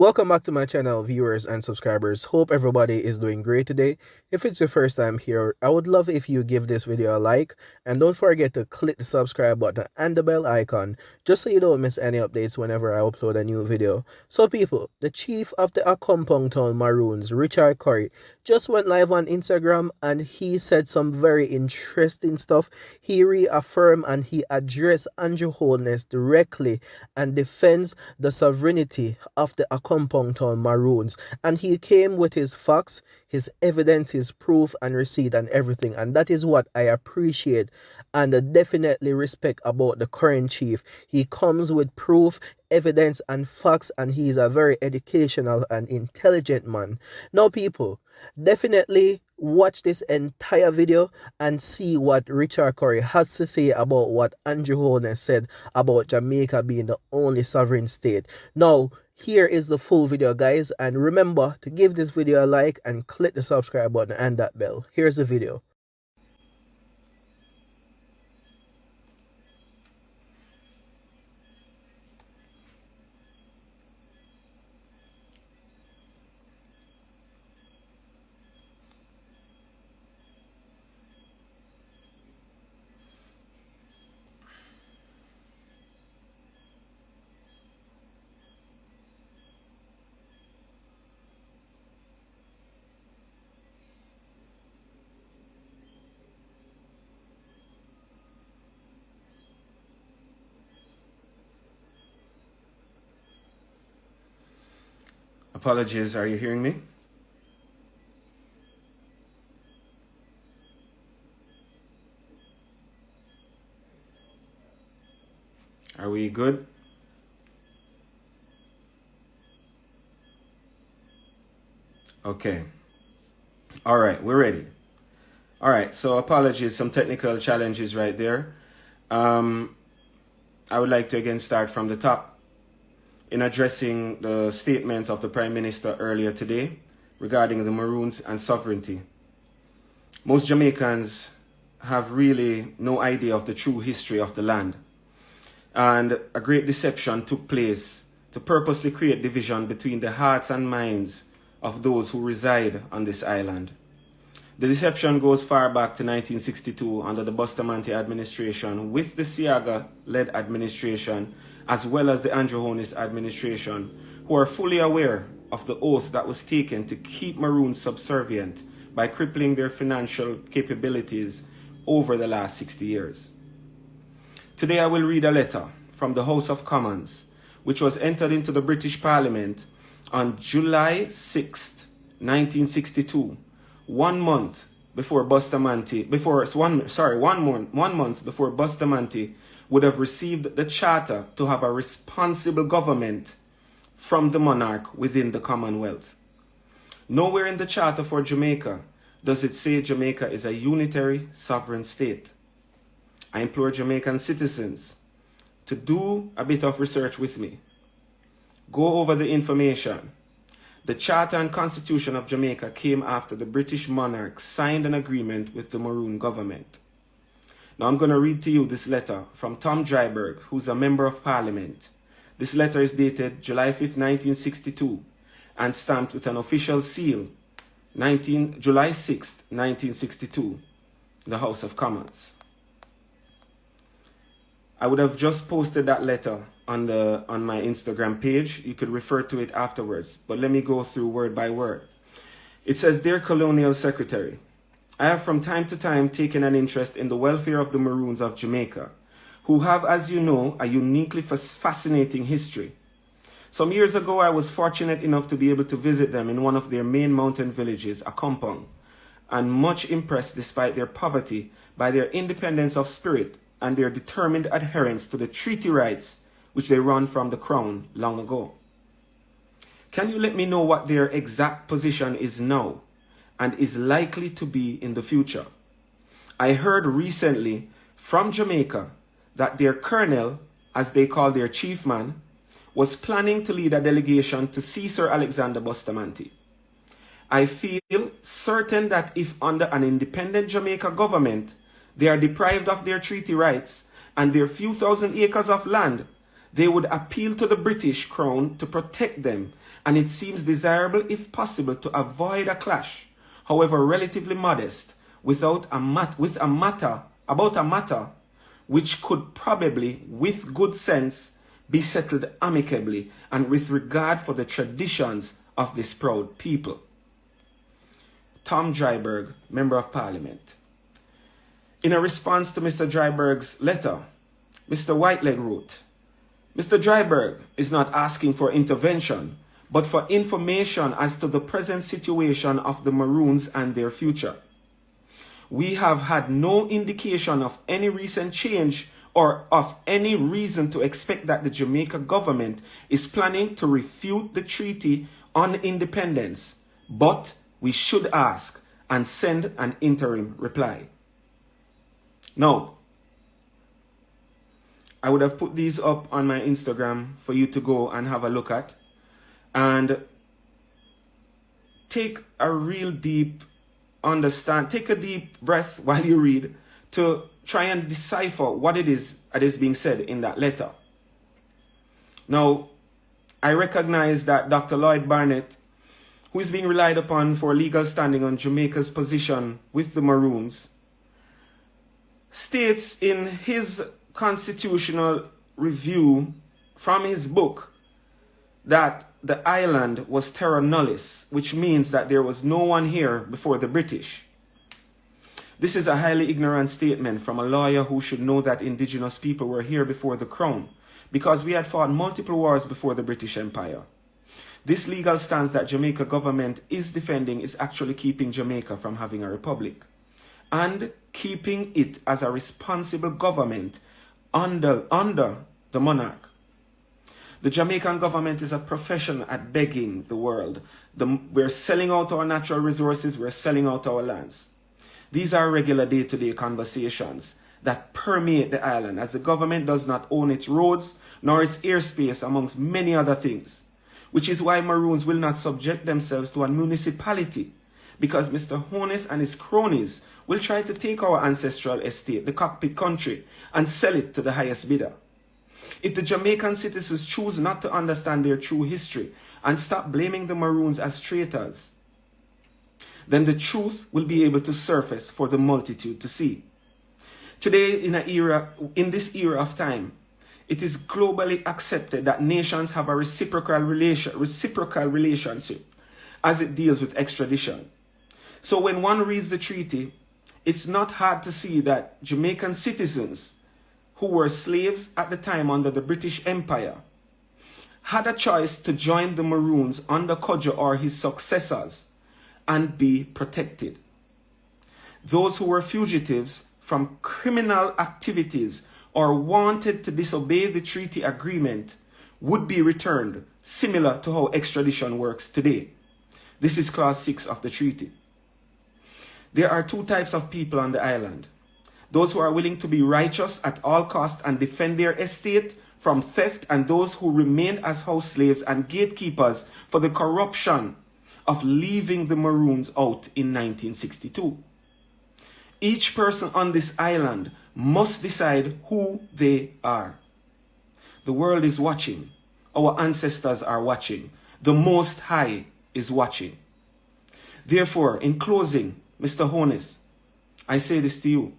Welcome back to my channel, viewers and subscribers. Hope everybody is doing great today. If it's your first time here, I would love if you give this video a like and don't forget to click the subscribe button and the bell icon just so you don't miss any updates whenever I upload a new video. So people, the chief of the Accompong Town Maroons, Richard Currie, just went live on Instagram and he said some very interesting stuff. He reaffirmed and he addressed Andrew Holness directly and defends the sovereignty of the Accompong Town Maroons. And he came with his facts, his evidence, his proof and receipt and everything. And that is what I appreciate and definitely respect about the current chief. He comes with proof, evidence and facts, and he is a very educational and intelligent man. Now people, definitely watch this entire video and see what Richard Currie has to say about what Andrew Holness said about Jamaica being the only sovereign state. Now, here is the full video, guys, and remember to give this video a like and click the subscribe button and that bell. Here's the video. Apologies, are you hearing me? Are we good? Okay. All right, we're ready. All right, so apologies, some technical challenges right there. I would like to again start from the top in addressing the statements of the Prime Minister earlier today regarding the Maroons and sovereignty. Most Jamaicans have really no idea of the true history of the land. And a great deception took place to purposely create division between the hearts and minds of those who reside on this island. The deception goes far back to 1962 under the Bustamante administration with the Siaga-led administration as well as the Andrew Holness administration, who are fully aware of the oath that was taken to keep Maroons subservient by crippling their financial capabilities over the last 60 years. Today I will read a letter from the House of Commons, which was entered into the British Parliament on July 6, 1962, 1 month before Bustamante, one month before Bustamante would have received the charter to have a responsible government from the monarch within the Commonwealth. Nowhere in the charter for Jamaica does it say Jamaica is a unitary sovereign state. I implore Jamaican citizens to do a bit of research with me. Go over the information. The Charter and Constitution of Jamaica came after the British monarch signed an agreement with the Maroon government. Now I'm going to read to you this letter from Tom Dryburgh, who's a member of Parliament. This letter is dated July 5, 1962 and stamped with an official seal, July 6, 1962, the House of Commons. I would have just posted that letter on my Instagram page. You could refer to it afterwards, but let me go through word by word. It says, Dear Colonial Secretary, I have from time to time taken an interest in the welfare of the Maroons of Jamaica, who have, as you know, a uniquely fascinating history. Some years ago, I was fortunate enough to be able to visit them in one of their main mountain villages, Accompong, and much impressed despite their poverty by their independence of spirit and their determined adherence to the treaty rights which they won from the Crown long ago. Can you let me know what their exact position is now and is likely to be in the future? I heard recently from Jamaica that their colonel, as they call their chief man, was planning to lead a delegation to see Sir Alexander Bustamante. I feel certain that if under an independent Jamaica government, they are deprived of their treaty rights and their few thousand acres of land, they would appeal to the British Crown to protect them and it seems desirable, if possible, to avoid a clash, however relatively modest, about a matter which could probably, with good sense, be settled amicably and with regard for the traditions of this proud people. Tom Dryburgh, Member of Parliament. In a response to Mr. Dryburgh's letter, Mr. Whiteleg wrote, Mr. Dryburgh is not asking for intervention, but for information as to the present situation of the Maroons and their future. We have had no indication of any recent change or of any reason to expect that the Jamaica government is planning to refute the Treaty on Independence, but we should ask and send an interim reply. Now, I would have put these up on my Instagram for you to go and have a look at, and take a deep breath while you read to try and decipher what it is that is being said in that letter. Now, I recognize that Dr. Lloyd Barnett, who is being relied upon for legal standing on Jamaica's position with the Maroons, states in his constitutional review from his book that the island was terra nullius, which means that there was no one here before the British. This is a highly ignorant statement from a lawyer who should know that indigenous people were here before the crown, because we had fought multiple wars before the British Empire. This legal stance that Jamaica government is defending is actually keeping Jamaica from having a republic, and keeping it as a responsible government under the monarch. The Jamaican government is a profession at begging the world. We're selling out our natural resources, we're selling out our lands. These are regular day-to-day conversations that permeate the island, as the government does not own its roads nor its airspace, amongst many other things, which is why Maroons will not subject themselves to a municipality, because Mr. Holness and his cronies will try to take our ancestral estate, the Cockpit country, and sell it to the highest bidder. If the Jamaican citizens choose not to understand their true history and stop blaming the Maroons as traitors, then the truth will be able to surface for the multitude to see. Today, in this era of time, it is globally accepted that nations have a reciprocal relationship as it deals with extradition. So when one reads the treaty, it's not hard to see that Jamaican citizens who were slaves at the time under the British Empire had a choice to join the Maroons under Codger or his successors and be protected. Those who were fugitives from criminal activities or wanted to disobey the treaty agreement would be returned, similar to how extradition works today. This is Clause 6 of the treaty. There are two types of people on the island: those who are willing to be righteous at all costs and defend their estate from theft, and those who remained as house slaves and gatekeepers for the corruption of leaving the Maroons out in 1962. Each person on this island must decide who they are. The world is watching. Our ancestors are watching. The Most High is watching. Therefore, in closing, Mr. Holness, I say this to you.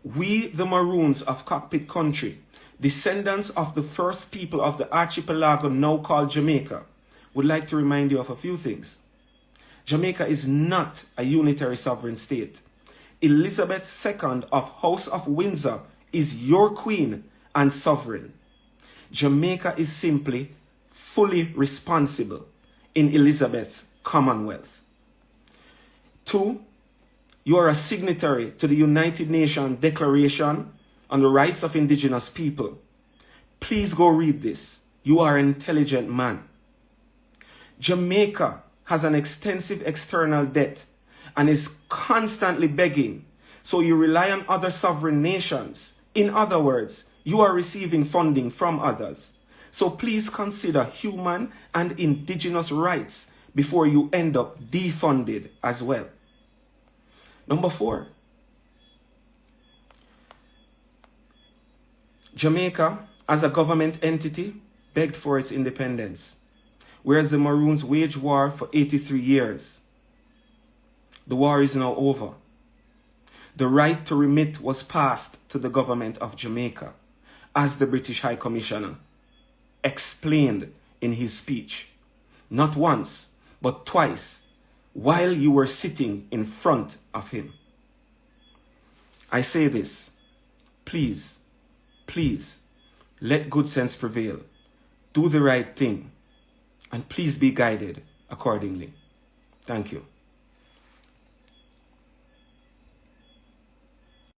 We, the Maroons of Cockpit Country, descendants of the first people of the archipelago now called Jamaica, would like to remind you of a few things. Jamaica is not a unitary sovereign state. Elizabeth II of House of Windsor is your queen and sovereign. Jamaica is simply fully responsible in Elizabeth's Commonwealth. 2, you are a signatory to the United Nations Declaration on the Rights of Indigenous People. Please go read this. You are an intelligent man. Jamaica has an extensive external debt and is constantly begging, so you rely on other sovereign nations. In other words, you are receiving funding from others. So please consider human and indigenous rights before you end up defunded as well. Number 4, Jamaica, as a government entity, begged for its independence. whereas the Maroons waged war for 83 years. The war is now over. The right to remit was passed to the government of Jamaica, as the British High Commissioner explained in his speech, not once, but twice, while you were sitting in front of him. I say this, please, please, let good sense prevail. Do the right thing, and please be guided accordingly. Thank you.